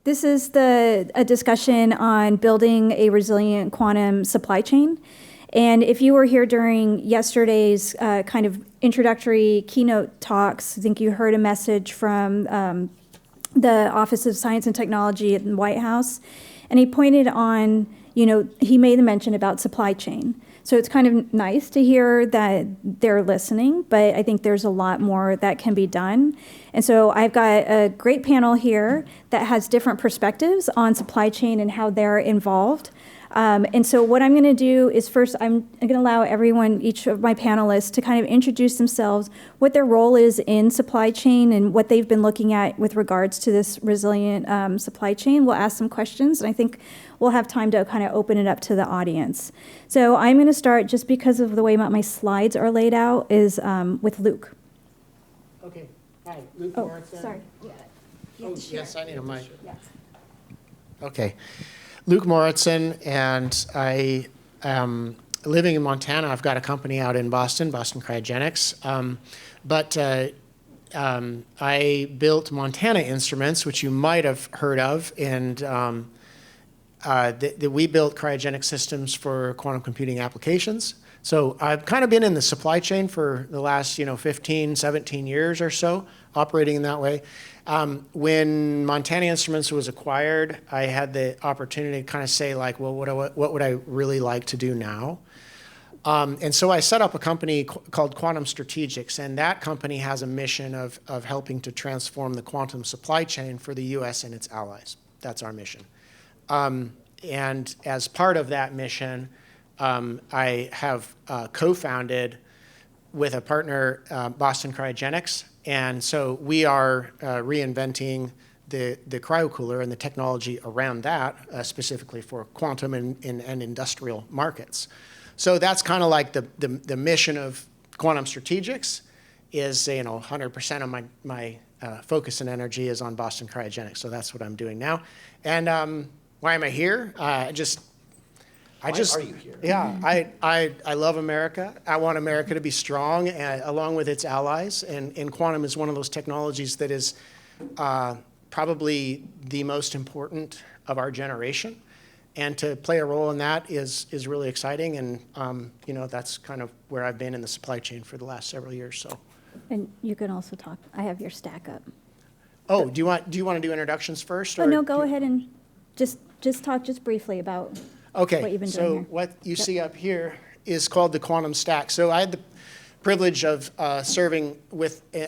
this is a discussion on building a resilient quantum supply chain. And if you were here during yesterday's kind of introductory keynote talks, I think you heard a message from the Office of Science and Technology at the White House. And he pointed on, he made the mention about supply chain. So it's kind of nice to hear that they're listening, but I think there's a lot more that can be done. And so I've got a great panel here that has different perspectives on supply chain and how they're involved. And so what I'm going to do is first, I'm going to allow everyone, each of my panelists, to kind of introduce themselves, what their role is in supply chain and what they've been looking at with regards to this resilient supply chain. We'll ask some questions, and I think we'll have time to kind of open it up to the audience. So I'm going to start, just because of the way my slides are laid out, is with Luke. Okay. Hi, Luke Mauritsen. Sorry. Oh, yes, I need a mic. Yes. Okay. Luke Mauritsen, and I am living in Montana. I've got a company out in Boston Cryogenics. I built Montana Instruments, which you might have heard of, and we built cryogenic systems for quantum computing applications. So I've kind of been in the supply chain for the last 15, 17 years or so, operating in that way. When Montana Instruments was acquired, I had the opportunity to kind of say, like, well, what would I really like to do now? And so I set up a company called Quantum Strategics, and that company has a mission of helping to transform the quantum supply chain for the US and its allies. That's our mission. And as part of that mission, I have co-founded with a partner, Boston Cryogenics. And so we are reinventing the cryocooler and the technology around that, specifically for quantum and industrial markets. So that's kind of like the mission of Quantum Strategics is, 100% of my focus and energy is on Boston Cryogenics. So that's what I'm doing now. And why am I here? Why are you here? Yeah, I love America. I want America to be strong along with its allies. And quantum is one of those technologies that is probably the most important of our generation. And to play a role in that is really exciting. And that's kind of where I've been in the supply chain for the last several years. So. And you can also talk. I have your stack up. Oh, do you want to do introductions first? Or no, go ahead and just talk just briefly about. Okay, what you've been doing here. What you see up here is called the quantum stack. So I had the privilege of serving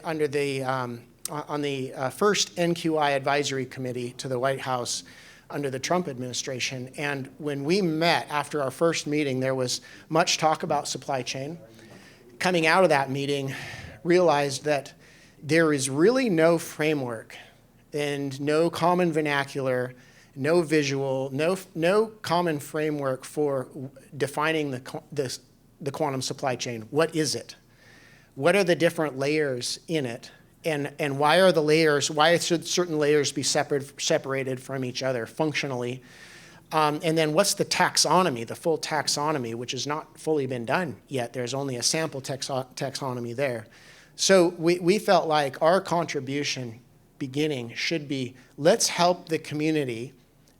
under the on the first NQI advisory committee to the White House under the Trump administration. And when we met after our first meeting, there was much talk about supply chain. Coming out of that meeting, realized that there is really no framework and no common vernacular, no visual, no common framework for defining the quantum supply chain. What is it? What are the different layers in it? And why are the layers, why should certain layers be separated from each other functionally? And then what's the taxonomy, the full taxonomy, which has not fully been done yet. There's only a sample taxonomy there. So we felt like our contribution beginning should be, let's help the community,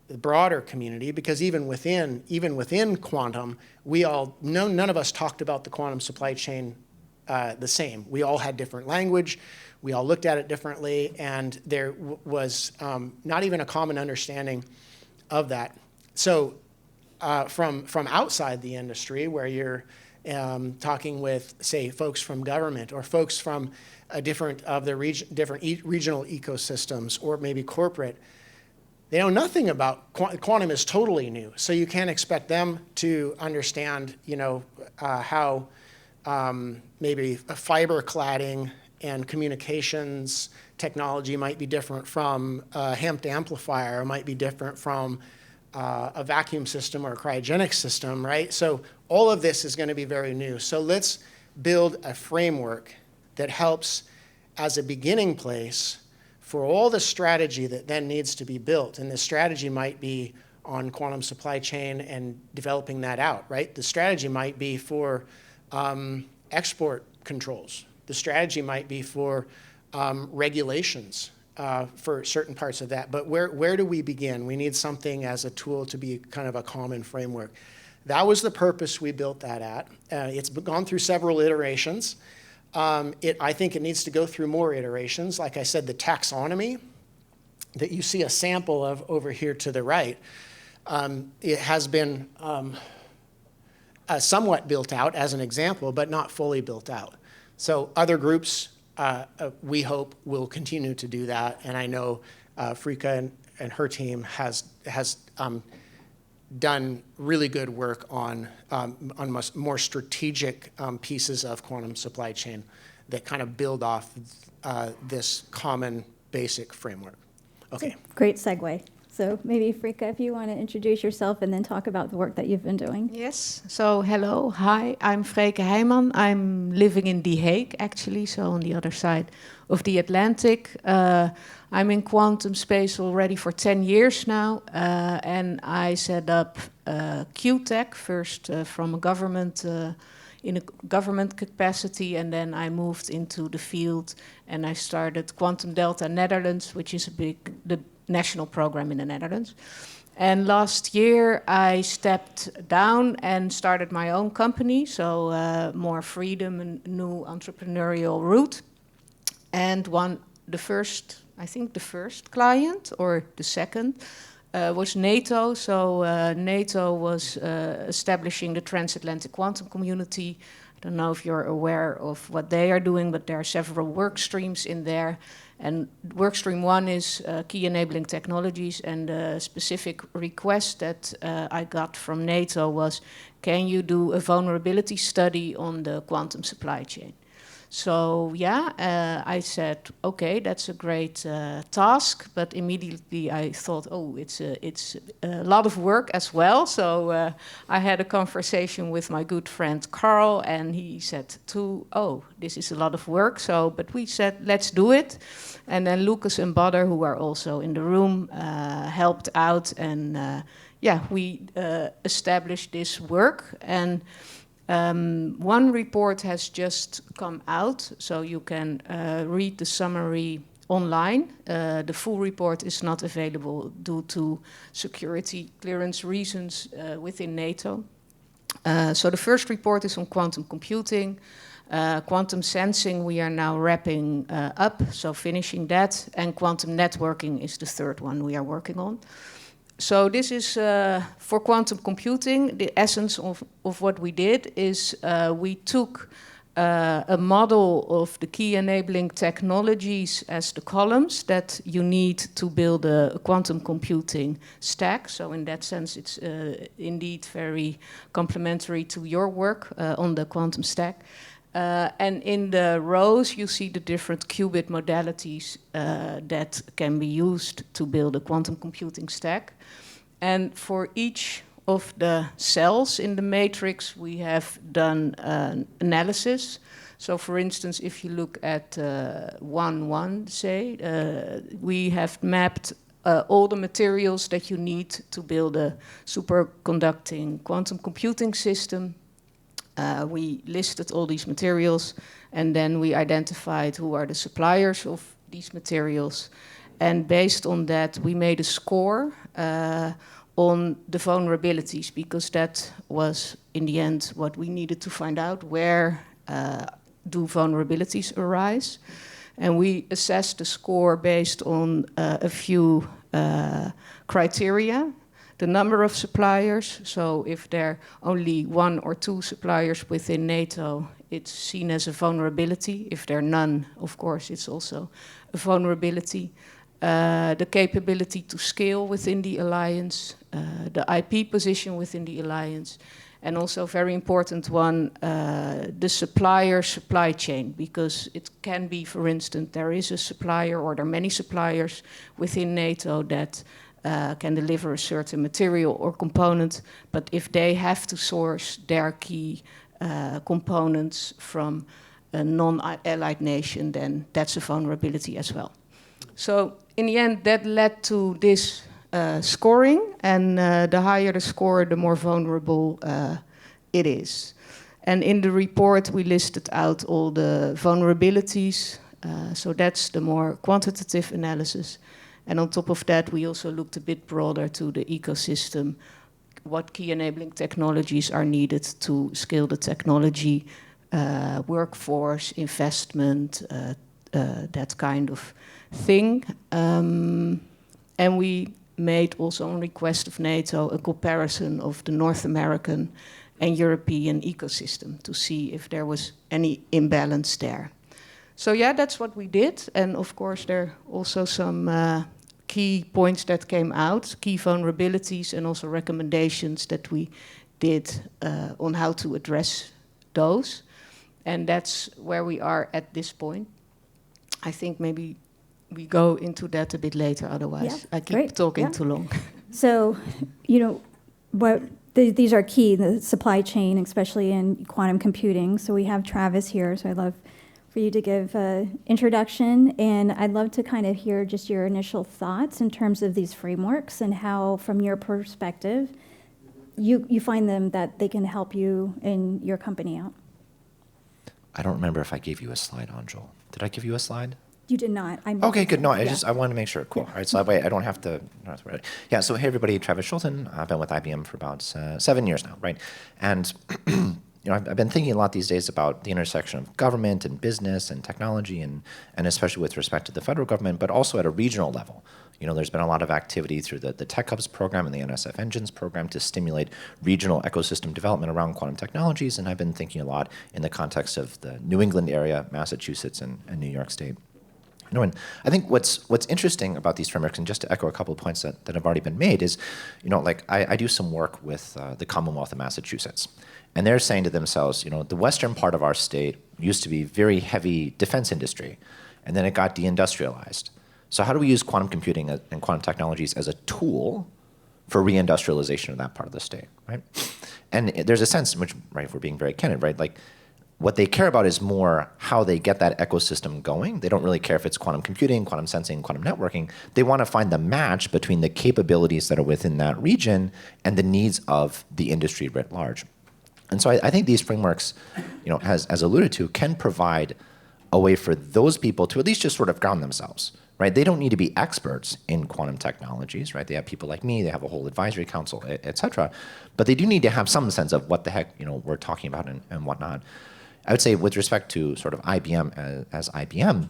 the broader community, because even within quantum, none of us talked about the quantum supply chain the same. We all had different language, we all looked at it differently, and there was not even a common understanding of that. So from outside the industry, where you're talking with, say, folks from government or folks from different regional ecosystems or maybe corporate, they know nothing about quantum is totally new. So you can't expect them to understand, how maybe a fiber cladding and communications technology might be different from a HEMT amplifier, might be different from a vacuum system or a cryogenic system, right? So all of this is going to be very new. So let's build a framework that helps as a beginning place for all the strategy that then needs to be built. And the strategy might be on quantum supply chain and developing that out, right? The strategy might be for export controls. The strategy might be for regulations for certain parts of that. But where do we begin? We need something as a tool to be kind of a common framework. That was the purpose we built that at. It's gone through several iterations. I think it needs to go through more iterations. Like I said, the taxonomy that you see a sample of over here to the right, it has been somewhat built out as an example, but not fully built out. So other groups, we hope, will continue to do that. And I know Freeke and her team has done really good work on more strategic pieces of quantum supply chain that kind of build off this common basic framework. Okay. Great segue. So maybe Freeke, if you want to introduce yourself and then talk about the work that you've been doing. Yes. So hello, hi. I'm Freeke Heijman. I'm living in The Hague, actually, so on the other side of the Atlantic. I'm in quantum space already for 10 years now, and I set up QTech first from a government in a government capacity, and then I moved into the field and I started Quantum Delta Netherlands, which is the national program in the Netherlands. And last year I stepped down and started my own company, so more freedom and new entrepreneurial route. And the first client, or the second, was NATO. So NATO was establishing the transatlantic quantum community. I don't know if you're aware of what they are doing, but there are several work streams in there. And work stream 1 is key enabling technologies, and the specific request that I got from NATO was, can you do a vulnerability study on the quantum supply chain? So yeah, I said, okay, that's a great task, but immediately I thought, oh, it's a lot of work as well. So I had a conversation with my good friend Carl, and he said too, oh, this is a lot of work. So, but we said, let's do it. And then Lucas and Badr, who are also in the room, helped out, and yeah, we established this work. And one report has just come out, so you can read the summary online. The full report is not available due to security clearance reasons within NATO. So the first report is on quantum computing. Quantum sensing we are now wrapping up, so finishing that. And quantum networking is the third one we are working on. So this is for quantum computing. The essence of what we did is we took a model of the key enabling technologies as the columns that you need to build a quantum computing stack. So in that sense, it's indeed very complementary to your work on the quantum stack. And in the rows, you see the different qubit modalities that can be used to build a quantum computing stack. And for each of the cells in the matrix, we have done an analysis. So for instance, if you look at 1.1, say, we have mapped all the materials that you need to build a superconducting quantum computing system. We listed all these materials, and then we identified who are the suppliers of these materials. And based on that, we made a score on the vulnerabilities, because that was, in the end, what we needed to find out. Where do vulnerabilities arise? And we assessed the score based on a few criteria. The number of suppliers, so if there are only 1 or 2 suppliers within NATO, it's seen as a vulnerability. If there are none, of course, it's also a vulnerability. The capability to scale within the alliance, the IP position within the alliance, and also very important one, the supplier supply chain, because it can be, for instance, there is a supplier or there are many suppliers within NATO that can deliver a certain material or component, but if they have to source their key components from a non-allied nation, then that's a vulnerability as well. So in the end, that led to this scoring, and the higher the score, the more vulnerable it is. And in the report, we listed out all the vulnerabilities So that's the more quantitative analysis. And on top of that, we also looked a bit broader to the ecosystem. What key enabling technologies are needed to scale the technology, workforce, investment, that kind of thing. And we made also on request of NATO a comparison of the North American and European ecosystem to see if there was any imbalance there. So yeah, that's what we did. And of course, there are also some key points that came out, key vulnerabilities, and also recommendations that we did on how to address those. And that's where we are at this point. I think maybe we go into that a bit later, otherwise I keep talking too long. So, these are key, the supply chain, especially in quantum computing. So we have Travis here, so I'd love for you to give an introduction, and I'd love to kind of hear just your initial thoughts in terms of these frameworks and how, from your perspective, you find them that they can help you and your company out. I don't remember if I gave you a slide, Anjul. Did I give you a slide? You did not. Okay, good. No, I wanted to make sure. Cool. All right, so that way I don't have to. Yeah. So hey, everybody. Travis Scholten. I've been with IBM for about 7 years now, right? And I've been thinking a lot these days about the intersection of government and business and technology, and especially with respect to the federal government, but also at a regional level. There's been a lot of activity through the Tech Hubs program and the NSF Engines program to stimulate regional ecosystem development around quantum technologies, and I've been thinking a lot in the context of the New England area, Massachusetts, and New York State. And I think what's interesting about these frameworks, and just to echo a couple of points that have already been made, is, I do some work with the Commonwealth of Massachusetts, and they're saying to themselves, the western part of our state used to be very heavy defense industry, and then it got deindustrialized. So how do we use quantum computing and quantum technologies as a tool for reindustrialization of that part of the state, right? And there's a sense in which, right, if we're being very candid, right, like, what they care about is more how they get that ecosystem going. They don't really care if it's quantum computing, quantum sensing, quantum networking. They want to find the match between the capabilities that are within that region and the needs of the industry writ large. And so I think these frameworks, as alluded to, can provide a way for those people to at least just sort of ground themselves, right? They don't need to be experts in quantum technologies, right? They have people like me, they have a whole advisory council, et cetera. But they do need to have some sense of what the heck, we're talking about and whatnot. I would say with respect to sort of IBM as IBM,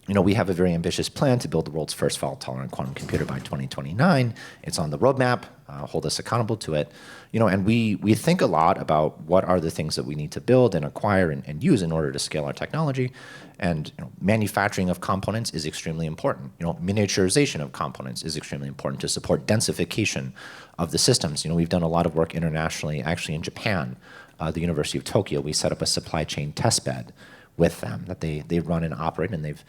we have a very ambitious plan to build the world's first fault-tolerant quantum computer by 2029. It's on the roadmap. Hold us accountable to it. And we think a lot about what are the things that we need to build and acquire and use in order to scale our technology. And manufacturing of components is extremely important. Miniaturization of components is extremely important to support densification of the systems. We've done a lot of work internationally, actually in Japan. The University of Tokyo, we set up a supply chain testbed with them that they run and operate, and they've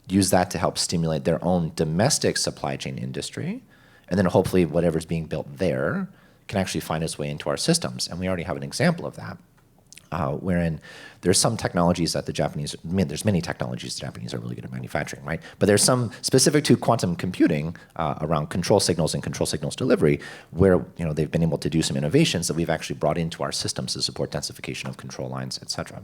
used that to help stimulate their own domestic supply chain industry. And then hopefully whatever's being built there can actually find its way into our systems. And we already have an example of that, wherein there's some technologies that the Japanese, there's many technologies the Japanese are really good at manufacturing, right? But there's some specific to quantum computing around control signals and control signals delivery, where they've been able to do some innovations that we've actually brought into our systems to support densification of control lines, et cetera.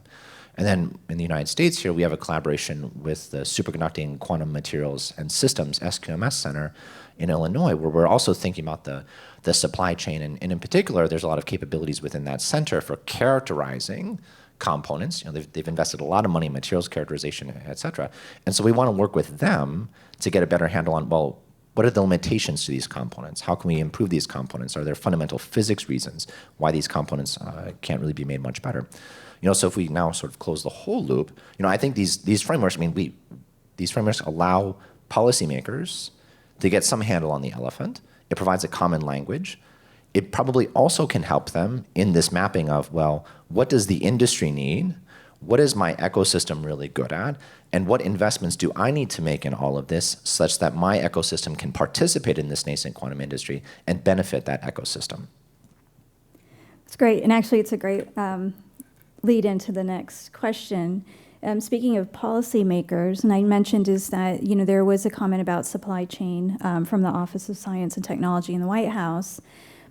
And then in the United States here, we have a collaboration with the Superconducting Quantum Materials and Systems SQMS Center in Illinois, where we're also thinking about the supply chain. And in particular, there's a lot of capabilities within that center for characterizing components. They've invested a lot of money in materials characterization, et cetera. And so we want to work with them to get a better handle on, well, what are the limitations to these components? How can we improve these components? Are there fundamental physics reasons why these components can't really be made much better? So if we now sort of close the whole loop, I think these frameworks, these frameworks allow policymakers to get some handle on the elephant. It provides a common language. It probably also can help them in this mapping of, well, what does the industry need? What is my ecosystem really good at? And what investments do I need to make in all of this such that my ecosystem can participate in this nascent quantum industry and benefit that ecosystem? It's great. And actually, it's a great lead into the next question. Speaking of policymakers, and I mentioned is that there was a comment about supply chain from the Office of Science and Technology in the White House,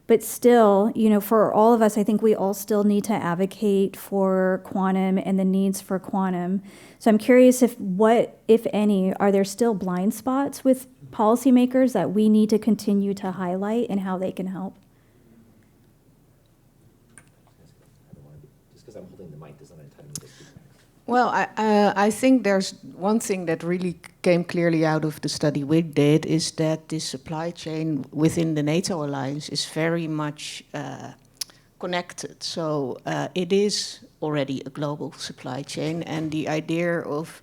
But still, for all of us, I think we all still need to advocate for quantum and the needs for quantum. So I'm curious what, if any, are there still blind spots with policymakers that we need to continue to highlight and how they can help? Just because I'm holding the mic doesn't entitle me to speak. Well, I think there's one thing that really came clearly out of the study we did is that the supply chain within the NATO alliance is very much connected. So it is already a global supply chain, and the idea of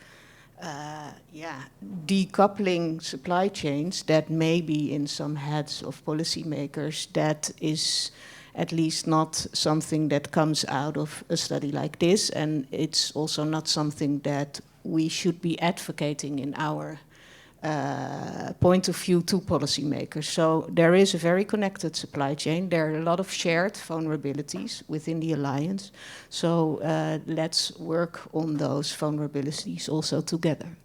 decoupling supply chains that may be in some heads of policymakers, that is at least not something that comes out of a study like this, and it's also not something that we should be advocating in our point of view to policymakers. So there is a very connected supply chain. There are a lot of shared vulnerabilities within the alliance. So let's work on those vulnerabilities also together.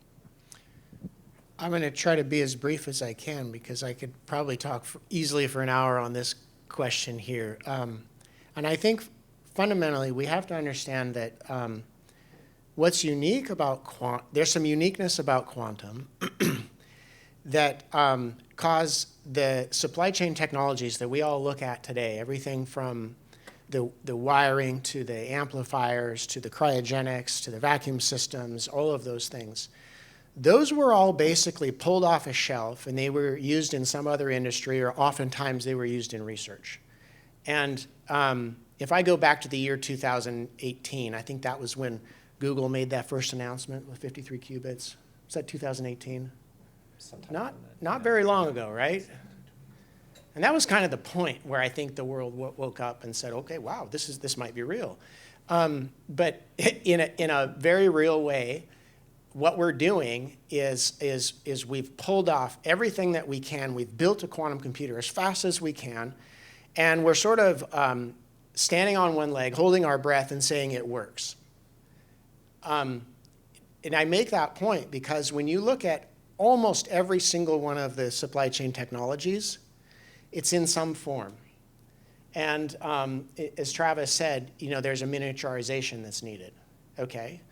I'm going to try to be as brief as I can because I could probably talk easily for an hour on this question here. And I think fundamentally we have to understand that what's unique about there's some uniqueness about quantum that cause the supply chain technologies that we all look at today, everything from the wiring to the amplifiers to the cryogenics to the vacuum systems, all of those things. Those were all basically pulled off a shelf and they were used in some other industry, or oftentimes they were used in research. And if I go back to the year 2018, I think that was when Google made that first announcement with 53 qubits. Was that 2018? Not very long ago, right? And that was kind of the point where I think the world woke up and said, okay, wow, this might be real. But in a very real way, what we're doing is we've pulled off everything that we can. We've built a quantum computer as fast as we can, and we're sort of standing on one leg, holding our breath, and saying it works. And I make that point because when you look at almost every single one of the supply chain technologies, it's in some form. And as Travis said, there's a miniaturization that's needed, okay?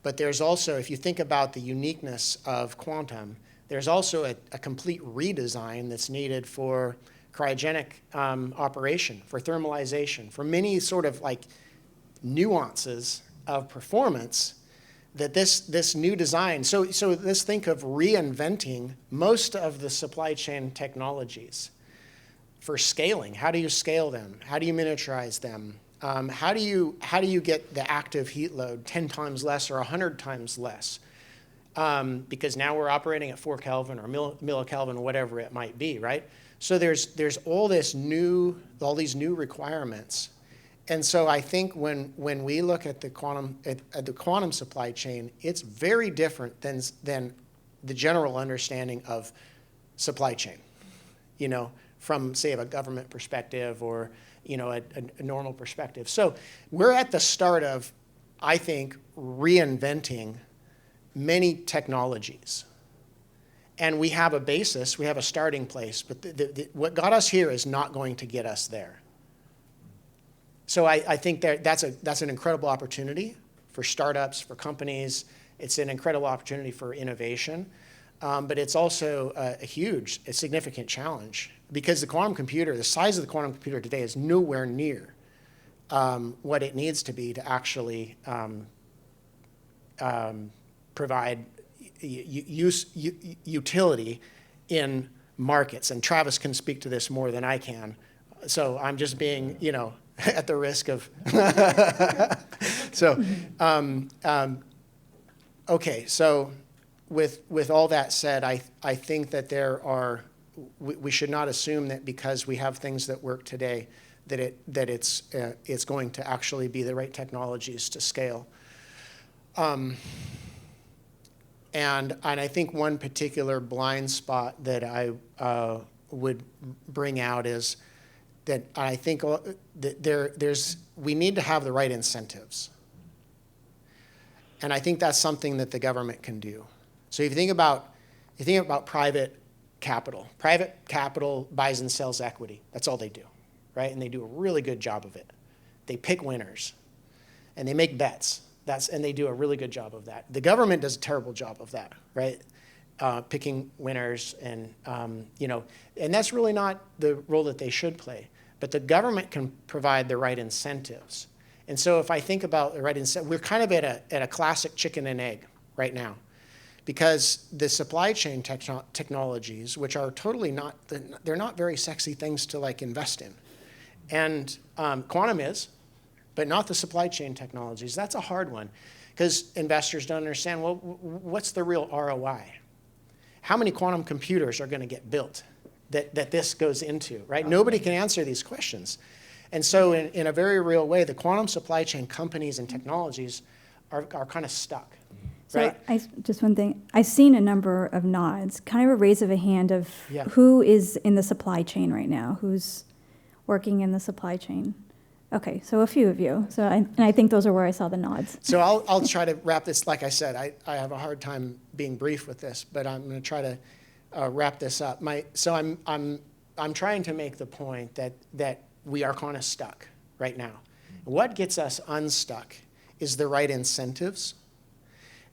But there's also, if you think about the uniqueness of quantum, there's also a complete redesign that's needed for cryogenic operation, for thermalization, for many sort of like nuances of performance that this new design, so let's think of reinventing most of the supply chain technologies for scaling. How do you scale them? How do you miniaturize them? How do you get the active heat load 10 times less or 100 times less? Because now we're operating at 4 Kelvin or millikelvin, whatever it might be, right? So there's all these new requirements. And so I think when we look at the quantum supply chain, it's very different than the general understanding of supply chain, from say a government perspective or a normal perspective. So we're at the start of, I think, reinventing many technologies. And we have a basis, we have a starting place, but what got us here is not going to get us there. So I think that's an incredible opportunity for startups, for companies. It's an incredible opportunity for innovation. But it's also a significant challenge because the size of the quantum computer today is nowhere near what it needs to be to actually provide utility in markets. And Travis can speak to this more than I can. So I'm just being, at the risk of, okay, so with all that said, I think that we should not assume that because we have things that work today, that it's going to actually be the right technologies to scale. And I think one particular blind spot that I would bring out is that I think that we need to have the right incentives. And I think that's something that the government can do. So if you think about private capital buys and sells equity. That's all they do. right? And they do a really good job of it. They pick winners, and they make bets. And they do a really good job of that. The government does a terrible job of that, right? Picking winners, and and that's really not the role that they should play. But the government can provide the right incentives. And so if I think about the right incentive, we're kind of at a classic chicken and egg right now, because the supply chain technologies, which are totally they're not very sexy things to like invest in. And quantum is, but not the supply chain technologies. That's a hard one, because investors don't understand, well, what's the real ROI? How many quantum computers are going to get built that this goes into, right? Nobody can answer these questions. And so in a very real way, the quantum supply chain companies and technologies are kind of stuck, right? So just one thing. I've seen a number of nods, kind of a raise of a hand of Yeah. who is in the supply chain right now, who's working in the supply chain. Okay, so a few of you. So I think those are where I saw the nods. So I'll try to wrap this. Like I said, I have a hard time being brief with this, but I'm going to try to wrap this up. I'm trying to make the point that we are kind of stuck right now. What gets us unstuck is the right incentives,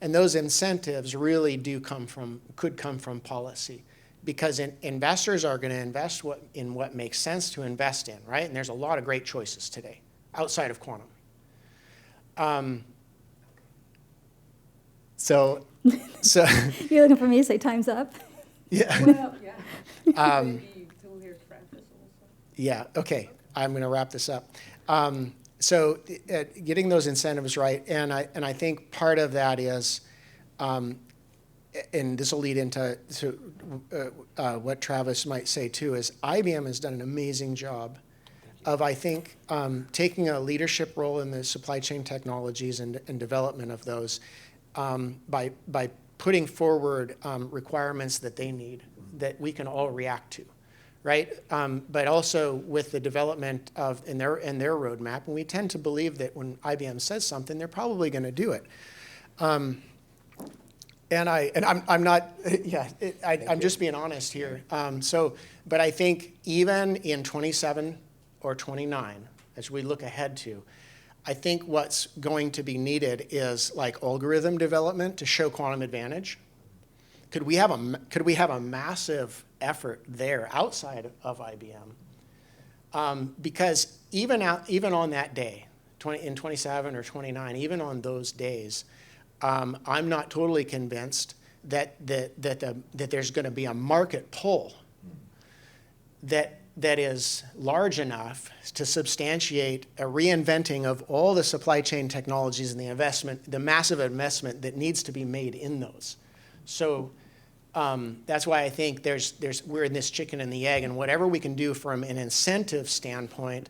and those incentives really could come from policy. Because investors are going to invest in what makes sense to invest in, right? And there's a lot of great choices today outside of quantum. So You're looking for me to say time's up? yeah. Well, yeah. Maybe till here's Francis also. Yeah, okay. I'm going to wrap this up. So getting those incentives right, and I think part of that is, and this will lead into what Travis might say too, is IBM has done an amazing job of, I think, taking a leadership role in the supply chain technologies and development of those by putting forward requirements that they need that we can all react to, right? But also with the development of in their roadmap, and we tend to believe that when IBM says something, they're probably going to do it. I'm not, yeah, I'm just being honest here. But I think even in 27 or 29, as we look ahead to, I think what's going to be needed is like algorithm development to show quantum advantage. Could we have a massive effort there outside of IBM? Because even on that day, in 27 or 29, even on those days, I'm not totally convinced that there's going to be a market pull that is large enough to substantiate a reinventing of all the supply chain technologies and the massive investment that needs to be made in those. So that's why I think we're in this chicken and the egg, and whatever we can do from an incentive standpoint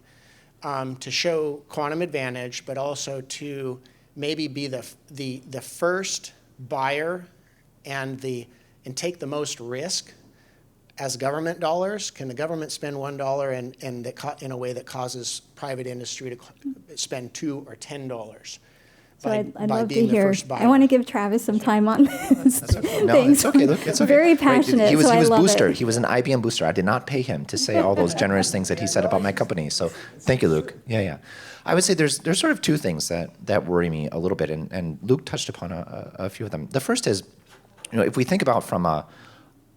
to show quantum advantage, but also to maybe be the first buyer and take the most risk as government dollars. Can the government spend $1 in a way that causes private industry to spend $2 or $10? So I'd by love to being the hear. first buyer. I want to give Travis some time on this. That's okay. No, Thanks. it's okay. Look, it's okay. Very passionate, He was so I love booster. it. He was an IBM booster. I did not pay him to say all those generous things that he said about my company. So thank you, Luke. Yeah. I would say there's sort of two things that worry me a little bit, and Luke touched upon a few of them. The first is, if we think about from a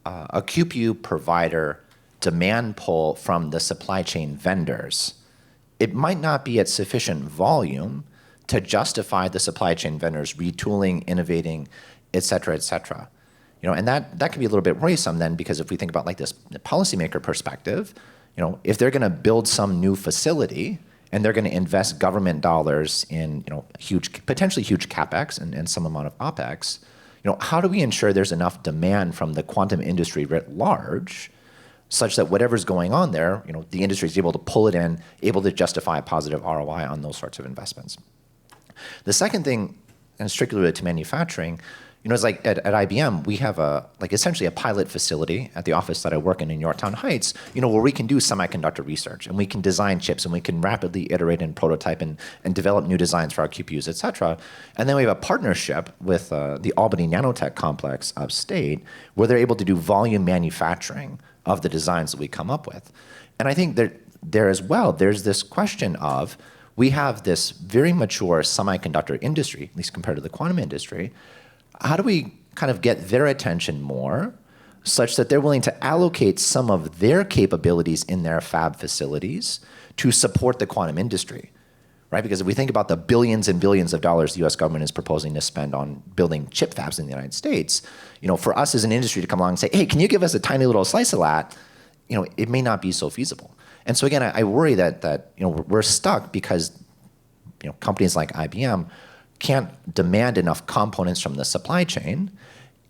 QPU provider demand pull from the supply chain vendors, it might not be at sufficient volume to justify the supply chain vendors retooling, innovating, et cetera, et cetera. And that can be a little bit worrisome then, because if we think about like this policymaker perspective, if they're going to build some new facility and they're going to invest government dollars in potentially huge capex and some amount of opex, how do we ensure there's enough demand from the quantum industry writ large, such that whatever's going on there, the industry is able to pull it in, able to justify a positive ROI on those sorts of investments. The second thing, and strictly related to manufacturing, is like at IBM, we have essentially a pilot facility at the office that I work in Yorktown Heights, where we can do semiconductor research, and we can design chips, and we can rapidly iterate and prototype and develop new designs for our QPUs, et cetera. And then we have a partnership with the Albany Nanotech Complex upstate, where they're able to do volume manufacturing of the designs that we come up with. And I think that there as well, there's this question of, we have this very mature semiconductor industry, at least compared to the quantum industry. How do we kind of get their attention more such that they're willing to allocate some of their capabilities in their fab facilities to support the quantum industry, right? Because if we think about the billions and billions of dollars the US government is proposing to spend on building chip fabs in the United States, for us as an industry to come along and say, hey, can you give us a tiny little slice of that? It may not be so feasible. And so again, I worry that we're stuck because companies like IBM can't demand enough components from the supply chain.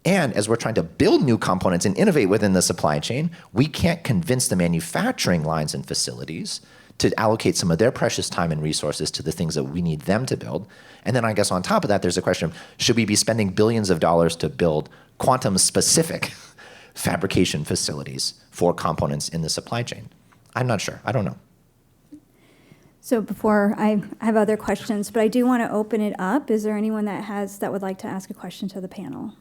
And as we're trying to build new components and innovate within the supply chain, we can't convince the manufacturing lines and facilities to allocate some of their precious time and resources to the things that we need them to build. And then I guess on top of that, there's a question of, should we be spending billions of dollars to build quantum-specific fabrication facilities for components in the supply chain? I'm not sure. I don't know. So before I have other questions, but I do want to open it up. Is there anyone that would like to ask a question to the panel?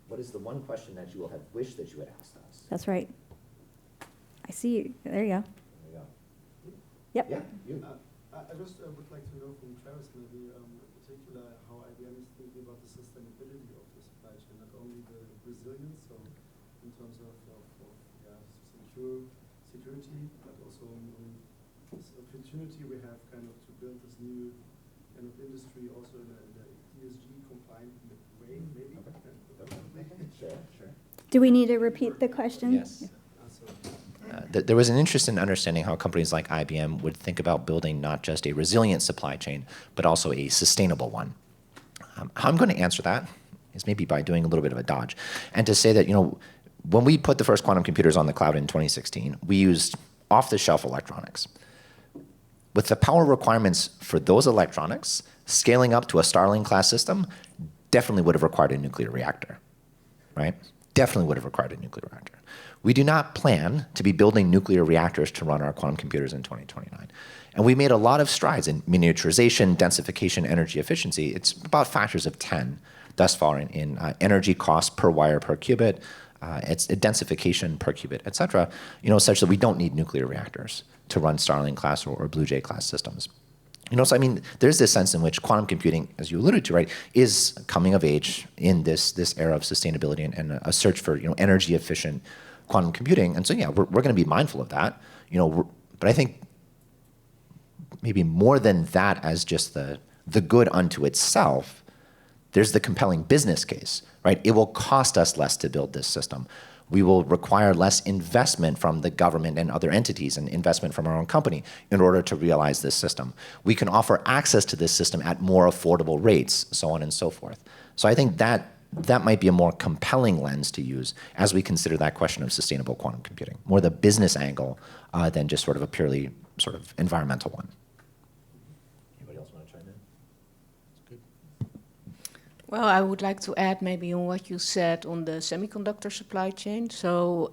What is the one question that you will have wished that you had asked us? That's right. I see you. There you go. There you go. Yep. Yeah, you. I just would like to know from Travis maybe in particular how IBM is thinking about the sustainability of the supply chain, not only the resilience, so in terms of security, but also this opportunity we have kind of to build this new kind of industry also in a ESG compliant way, maybe. Sure. Do we need to repeat the question? Yes. There was an interest in understanding how companies like IBM would think about building not just a resilient supply chain, but also a sustainable one. How I'm going to answer that is maybe by doing a little bit of a dodge, and to say that, when we put the first quantum computers on the cloud in 2016, we used off-the-shelf electronics. With the power requirements for those electronics, scaling up to a Starling-class system definitely would have required a nuclear reactor, right? Definitely would have required a nuclear reactor. We do not plan to be building nuclear reactors to run our quantum computers in 2029. And we made a lot of strides in miniaturization, densification, energy efficiency. It's about factors of 10 thus far in energy cost per wire per qubit, it's densification per qubit, et cetera, such that we don't need nuclear reactors to run Starling-class or Blue Jay-class systems. So there's this sense in which quantum computing, as you alluded to, right, is coming of age in this era of sustainability and a search for energy efficient quantum computing. And so we're going to be mindful of that. But I think maybe more than that as just the good unto itself, there's the compelling business case, right? It will cost us less to build this system. We will require less investment from the government and other entities and investment from our own company in order to realize this system. We can offer access to this system at more affordable rates, so on and so forth. So I think that might be a more compelling lens to use as we consider that question of sustainable quantum computing, more the business angle than just sort of a purely sort of environmental one. Anybody else want to chime in? That's good. Well, I would like to add maybe on what you said on the semiconductor supply chain. So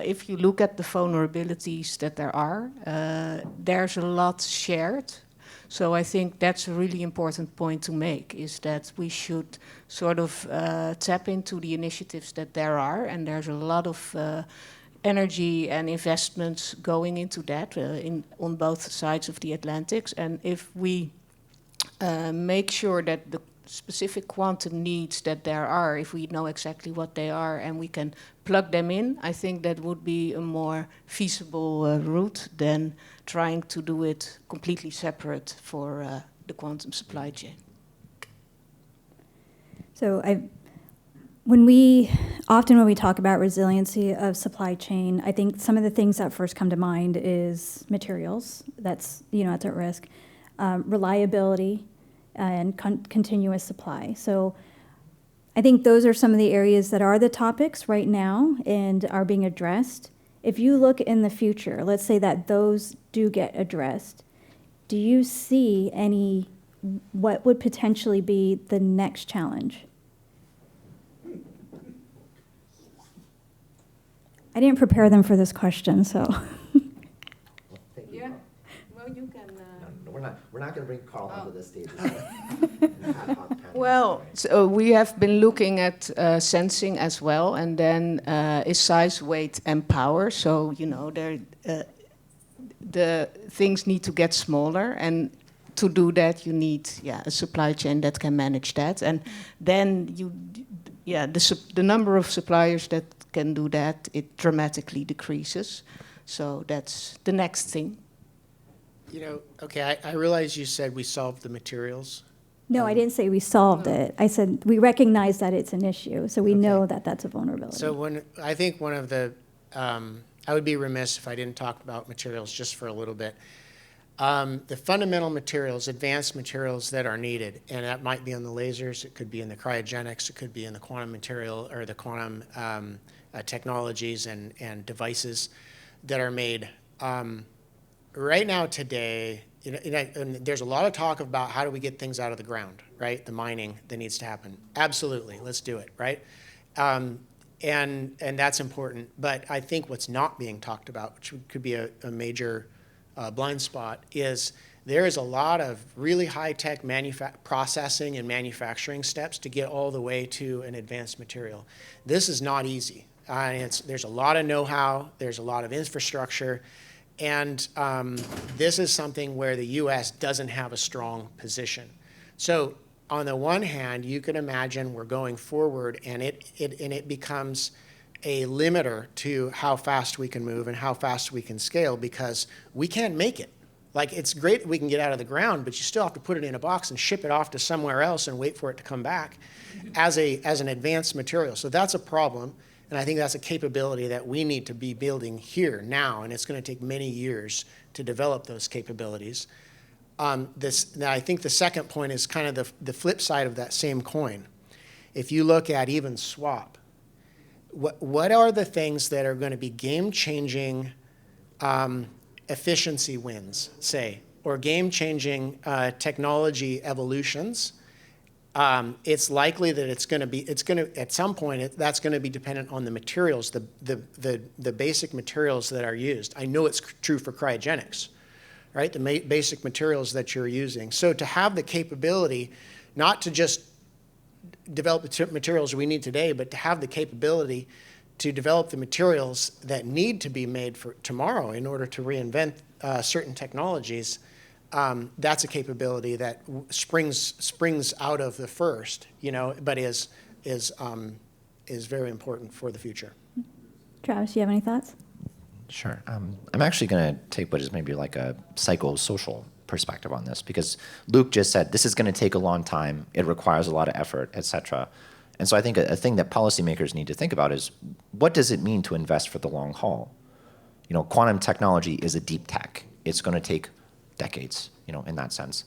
if you look at the vulnerabilities that there are, there's a lot shared. So I think that's a really important point to make, is that we should sort of tap into the initiatives that there are, and there's a lot of energy and investments going into that on both sides of the Atlantic. And if we make sure that the specific quantum needs that there are, if we know exactly what they are and we can plug them in, I think that would be a more feasible route than trying to do it completely separate for the quantum supply chain. So when we talk about resiliency of supply chain, I think some of the things that first come to mind is materials. That's it's at risk, reliability, and continuous supply. So I think those are some of the areas that are the topics right now and are being addressed. If you look in the future, let's say that those do get addressed, do you see what would potentially be the next challenge? I didn't prepare them for this question, so. Yeah, well, you can. No, we're not going to bring Carl onto the stage. Well, so we have been looking at sensing as well, and then is size, weight, and power. So the things need to get smaller, and to do that, you need a supply chain that can manage that, and then the number of suppliers that can do that, it dramatically decreases. So that's the next thing. Okay, I realize you said we solved the materials. No, I didn't say we solved it. I said we recognize that it's an issue, so we know that that's a vulnerability. So I think one of the, I would be remiss if I didn't talk about materials just for a little bit. The fundamental materials, advanced materials that are needed, and that might be on the lasers, it could be in the cryogenics, it could be in the quantum material or the quantum technologies and devices that are made. Right now, today, and there's a lot of talk about how do we get things out of the ground, right? The mining that needs to happen. Absolutely, let's do it, right? And that's important. But I think what's not being talked about, which could be a major blind spot, is there is a lot of really high-tech processing and manufacturing steps to get all the way to an advanced material. This is not easy. There's a lot of know-how, there's a lot of infrastructure, and this is something where the U.S. doesn't have a strong position. So on the one hand, you can imagine we're going forward, and it becomes a limiter to how fast we can move and how fast we can scale, because we can't make it. Like, it's great that we can get out of the ground, but you still have to put it in a box and ship it off to somewhere else and wait for it to come back as an advanced material. So that's a problem. And I think that's a capability that we need to be building here now, and it's going to take many years to develop those capabilities. Now I think the second point is kind of the flip side of that same coin. If you look at even swap, what are the things that are going to be game-changing efficiency wins, say, or game-changing technology evolutions? It's likely that at some point, that's going to be dependent on the materials, the basic materials that are used. I know it's true for cryogenics, right? The basic materials that you're using. So to have the capability, not to just develop the materials we need today, but to have the capability to develop the materials that need to be made for tomorrow in order to reinvent certain technologies. That's a capability that springs out of the first, but is very important for the future. Travis, do you have any thoughts? Sure. I'm actually going to take what is maybe like a psychosocial perspective on this, because Luke just said this is going to take a long time, it requires a lot of effort, etc. And so I think a thing that policymakers need to think about is, what does it mean to invest for the long haul? Quantum technology is a deep tech. It's going to take decades, in that sense.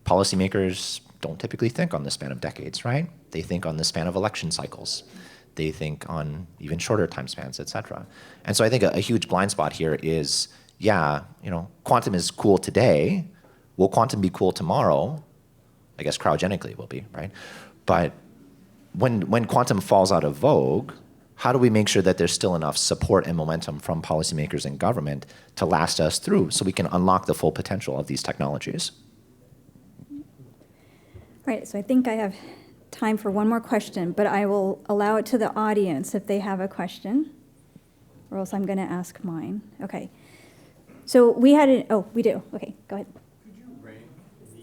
Policymakers don't typically think on the span of decades, right? They think on the span of election cycles. They think on even shorter time spans, et cetera. And so I think a huge blind spot here is, quantum is cool today. Will quantum be cool tomorrow? I guess cryogenically it will be, right? But when quantum falls out of vogue, how do we make sure that there's still enough support and momentum from policymakers and government to last us through so we can unlock the full potential of these technologies? Right, so I think I have time for one more question, but I will allow it to the audience if they have a question, or else I'm going to ask mine. Okay. So we had we do. Okay, go ahead. Could you rank the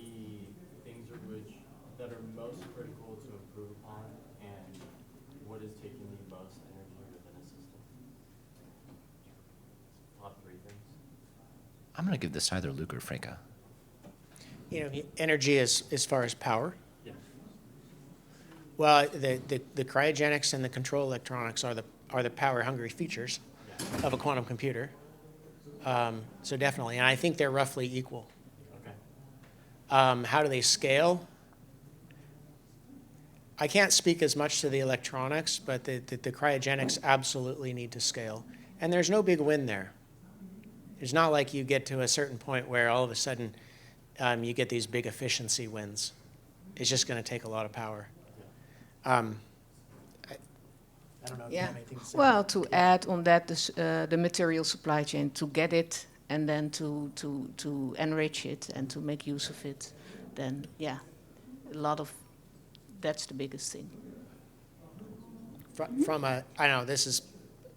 things that are most critical to improve upon, and what is taking the most energy within a system? Top 3 things. I'm going to give this to either Luke or Freeke. Energy as far as power. Yeah. Well, the cryogenics and the control electronics are the power-hungry features of a quantum computer. So definitely, and I think they're roughly equal. Okay. How do they scale? I can't speak as much to the electronics, but the cryogenics absolutely need to scale. And there's no big win there. It's not like you get to a certain point where all of a sudden you get these big efficiency wins. It's just going to take a lot of power. I don't know if you have anything to say. Well, to add on that, the material supply chain, to get it and then to enrich it and to make use of it, then that's the biggest thing. From a, I don't know, this is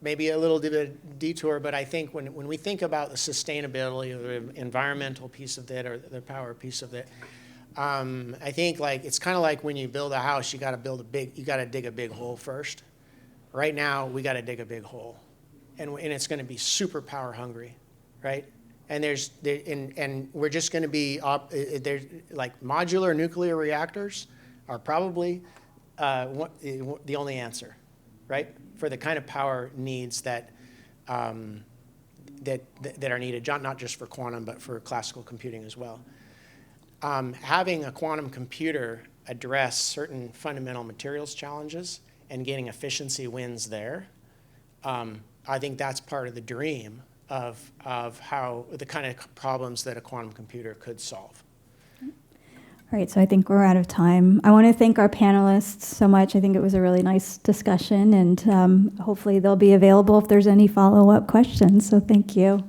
maybe a little bit of detour, but I think when we think about the sustainability or the environmental piece of it or the power piece of it, I think like it's kind of like when you build a house, you got to dig a big hole first. Right now, we got to dig a big hole, and it's going to be super power hungry, right? And we're just going to be there's like modular nuclear reactors are probably the only answer, right? For the kind of power needs that that are needed, not just for quantum, but for classical computing as well. Having a quantum computer address certain fundamental materials challenges and getting efficiency wins there, I think that's part of the dream of how the kind of problems that a quantum computer could solve. All right, so I think we're out of time. I want to thank our panelists so much. I think it was a really nice discussion, and hopefully they'll be available if there's any follow-up questions. So thank you.